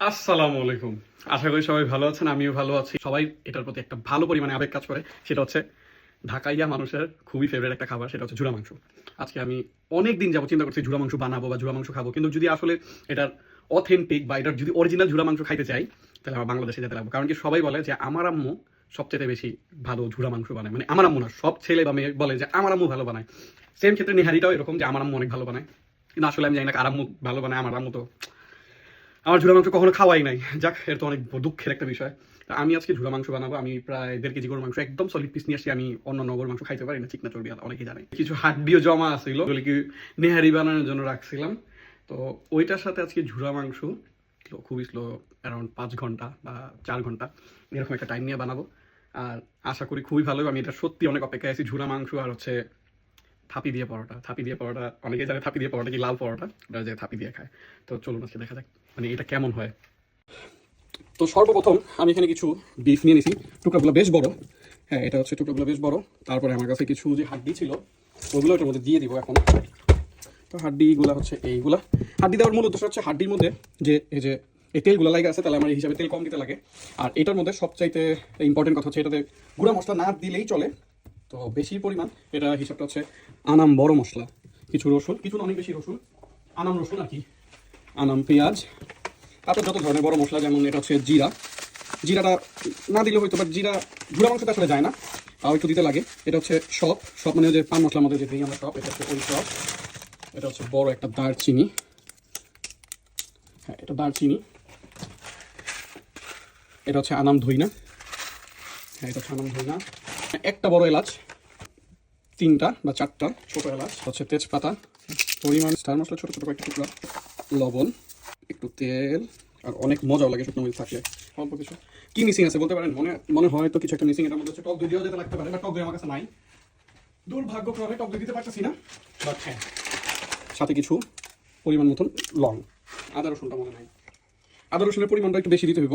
আসসালামু আলাইকুম। আশা করি সবাই ভালো আছেন, আমিও ভালো আছি। সবাই এটার প্রতি একটা ভালো পরিমাণে আবেগ কাজ করে। সেটা হচ্ছে ঢাকাইয়া মানুষের খুবই ফেভারিট একটা খাবার, সেটা হচ্ছে ঝুরা মাংস। আজকে আমি অনেক দিন যাবত চিন্তা করছি ঝুরা মাংস বানাবো বা ঝুরা মাংস খাবো। কিন্তু যদি আসলে এটার অথেন্টিক বা এটার যদি অরিজিনাল ঝুরা মাংস খাইতে চাই, তাহলে আমার বাংলাদেশে যেতে লাগবে। কারণ কি সবাই বলে যে আমার আম্মু সবচেয়ে বেশি ভালো ঝুরা মাংস বানায়। মানে আমার আম্মু না, সব ছেলে বা মেয়ে বলে যে আমার আম্মু ভালো বানায়। সেম ক্ষেত্রে নিহারিটাও এরকম যে আমার আম্মু অনেক ভালো বানায়। কিন্তু আসলে আমি জানি না কার আম্মু ভালো বানায়। আমার আম্মু তো আমার ঝুরা মাংস কখনো খাওয়াই নাই। যাক, এর তো অনেক দুঃখের একটা বিষয়। তা আমি আজকে ঝুরা মাংস বানাবো। আমি প্রায় 1.5 কেজি গরুর মাংস একদম সলিড পিস নিয়ে আসছি। আমি অন্য গরুর মাংস খাইতে পারি না, চিকনা চর্বি অনেকেই জানে। কিছু হাড্ডিও জমা আছিল, ওগুলো কি নেহারি বানানোর জন্য রাখছিলাম। তো ওইটার সাথে আজকে ঝুরা মাংস খুবই স্লো, অ্যারাউন্ড 5 ঘন্টা বা 4 ঘন্টা এরকম একটা টাইম নিয়ে বানাবো। আর আশা করি খুবই ভালো। আমি এটা সত্যি অনেক অপেক্ষায় আছি। ঝুরা মাংস আর হচ্ছে থাপি দিয়ে পরোটা। থাপি দিয়ে পরোটা অনেকে জানে, থাপি দিয়ে পরোটা কি লাল পরোটা, ওটা যে থাপি দিয়ে খায়। তো চলুন আজকে দেখা যাক মানে এটা কেমন হয়। তো সর্বপ্রথম আমি এখানে কিছু বিফ নিয়ে নিছি। টুকরাগুলো বেশ বড়। হ্যাঁ, এটা হচ্ছে টুকরাগুলো বেশ বড়। তারপরে আমার কাছে কিছু যে হাড্ডি ছিল ওগুলো এটার মধ্যে দিয়ে দিব এখন। তো হাড্ডিগুলো হচ্ছে এইগুলা। হাড্ডি দেওয়ার মূল উদ্দেশ্য হচ্ছে হাড্ডির মধ্যে যে এই তেলগুলো লাগে আছে, তাহলে আমার এই হিসাবে তেল কম দিতে লাগে। আর এটার মধ্যে সবচাইতে ইম্পর্টেন্ট কথা হচ্ছে এটাতে গুঁড়া মশলা না দিলেই চলে। তো বেশি পরিমাণ এটা হিসাবটা হচ্ছে আনাম বড় মশলা, কিছু রসুন, কিছু না অনেক বেশি রসুন, আনাম রসুন আর কি, আনাম পেঁয়াজ, তারপর যত ধরনের বড় মশলা, যেমন এটা হচ্ছে জিরা। জিরাটা না দিলে হয়তো, বাট জিরা গুঁড়া মাংসতে আসলে যায় না, তাও একটু দিতে লাগে। এটা হচ্ছে সব সব মানে যে পান মশলার মধ্যে যে দিই আমরা সব, এটা হচ্ছে ওই সব। এটা হচ্ছে বড় একটা দারচিনি। হ্যাঁ, এটা দারচিনি। এটা হচ্ছে আনাম ধইনা। হ্যাঁ, এটা হচ্ছে আনাম ধইনা। একটা বড় এলাচ, 3টা বা 4টা ছোট এলাচ, হচ্ছে তেজপাতা, পরিমাণ স্টার মশলা ছোটো ছোটো কয়েকটা টুকরা, লবণ, একটু তেল। আর অনেক মজাও লাগে শুকনো মরিচ থাকলে। অল্প কিছু কি মিসিং আছে বলতে পারেন? মনে মনে হয় তো কিছু একটা মিসিং। এটার মধ্যে হচ্ছে টক দই দিয়েও যেতে লাগতে পারে, বা টক দই আমার কাছে নাই, দুর্ভাগ্যক্রমে টক দই দিতে পারতেছি না। বাট হ্যাঁ, সাথে কিছু পরিমাণ মতন লং। আদা রসুনটা মনে নাই, আদা রসুনের পরিমাণটা একটু বেশি দিতে হইব,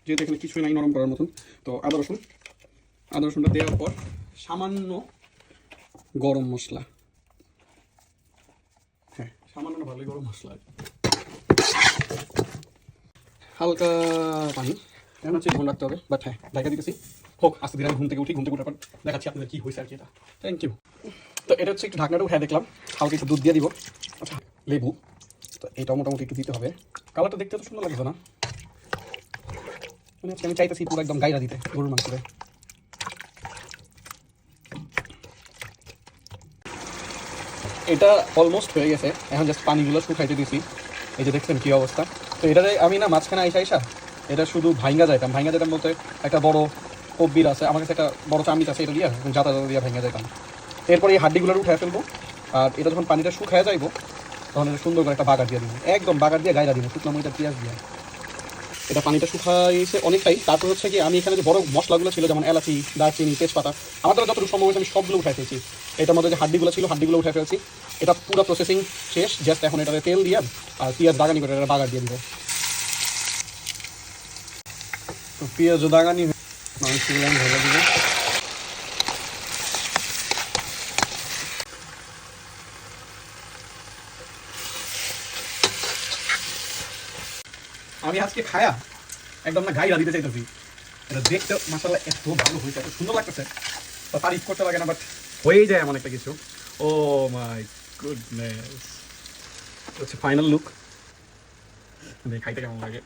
যেহেতু এখানে কিছুই নাই নরম করার মতন। তো আদা রসুনটা দেওয়ার পর সামান্য গরম মশলা। হ্যাঁ, সামান্য না, ভালোই গরম মশলা। হালকা পানি, এখন হচ্ছে ঘুম রাখতে হবে। বাট হ্যাঁ, দেখা দিতেছি হোক আস্তে ধীরে। আমি ঘুম থেকে উঠার পর দেখাচ্ছি আপনাদের কী হয়েছে আর কি। এটা থ্যাংক ইউ। তো এটা হচ্ছে একটু ঢাকনাটা উঠে দেখলাম, হালকা একটু দুধ দিয়ে দিব। আচ্ছা, লেবু তো এটাও মোটামুটি একটু দিতে হবে। কালারটা দেখতে তো সুন্দর লাগছে না? মানে আজকে আমি চাইতেছি পুরো একদম গাইরা দিতে গরুর মাংসে। এটা অলমোস্ট হয়ে গেছে, এখন জাস্ট পানিগুলো শুকাইতে দিছি। এই যে দেখছেন কী অবস্থা। তো এটাতে আমি না মাঝখানে আইসা এটা শুধু ভাইঙ্গা যাইতাম বলতে একটা বড় কব্বির আছে আমার কাছে, একটা বড় চামিচ আছে, এটা দিয়ে যাতা দিয়ে ভাইঙ্গা যাইতাম। এরপরে এই হাড্ডিগুলো উঠে ফেলবো। আর এটা যখন পানিটা শুকায় যাইবো তখন এটা সুন্দর করে একটা বাগার দিয়ে দিব, একদম বাগার দিয়ে গাইরা দিব শুকনো মরিচা পেঁয়াজ দিয়ে। এটা পানিটা শুকাইছে অনেকটাই। তারপর হচ্ছে কি আমি এখানে যে বড় মশলাগুলো ছিল, যেমন এলাচি, দারচিনি, তেজপাতা, আমার দ্বারা যতটুকু সম্ভব হয়েছে আমি সবগুলো উঠাই ফেলছি। এটার মধ্যে যে হাড্ডিগুলো ছিল হাড্ডিগুলো উঠে ফেলছি। এটা পুরো প্রসেসিং শেষ, জাস্ট এখন এটাতে তেল দিয়ে আর পেঁয়াজ দাগানি করে এটা বাগার দিয়ে দিব। তো পেঁয়াজ দাগানি মাংসগুলো আমি ঢেলে দিব। আমি আজকে খায়া একদম না গাইরা দিতে চাইতেছি। এটা দেখতে মাশাআল্লাহ এত ভালো হয়েছে, এত সুন্দর লাগতেছে, তো তারিফ করতে লাগে না, বাট হয়েই যায় এমন একটা কিছু। ও মাই গুডনেস, হচ্ছে ফাইনাল লুক। খাইতে কেমন লাগে।